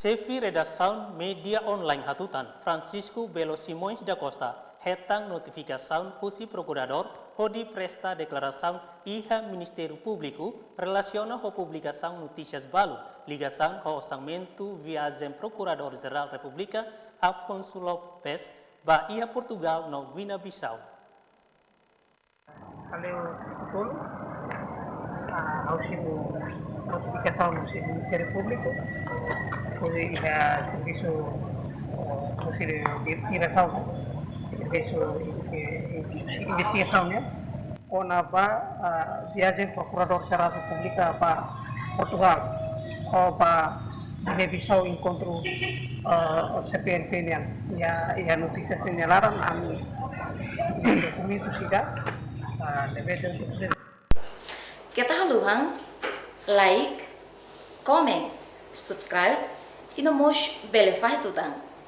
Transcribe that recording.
Chefe redação media online hatutan Francisco Belo Simões da Costa hetang notificação pusi procurador hodi presta declaração iha Ministério Público relaciona ho publicação notícias balu ligação ho orçamento viagem Procurador-Geral República Afonso Lopes ba iha Portugal no Guiné-Bissau. Kalau betul, harus notificação do Ministério Público sobre a serviço de investigação, serviço de investigação, né? Quando a viagem Procurador-Geral da República para Portugal ou para Guiné-Bissau encontro CPLP e a notícia señalaram a documento sudah lebih dari Kita haluhang like, comment, subscribe e no mos belefai tutang.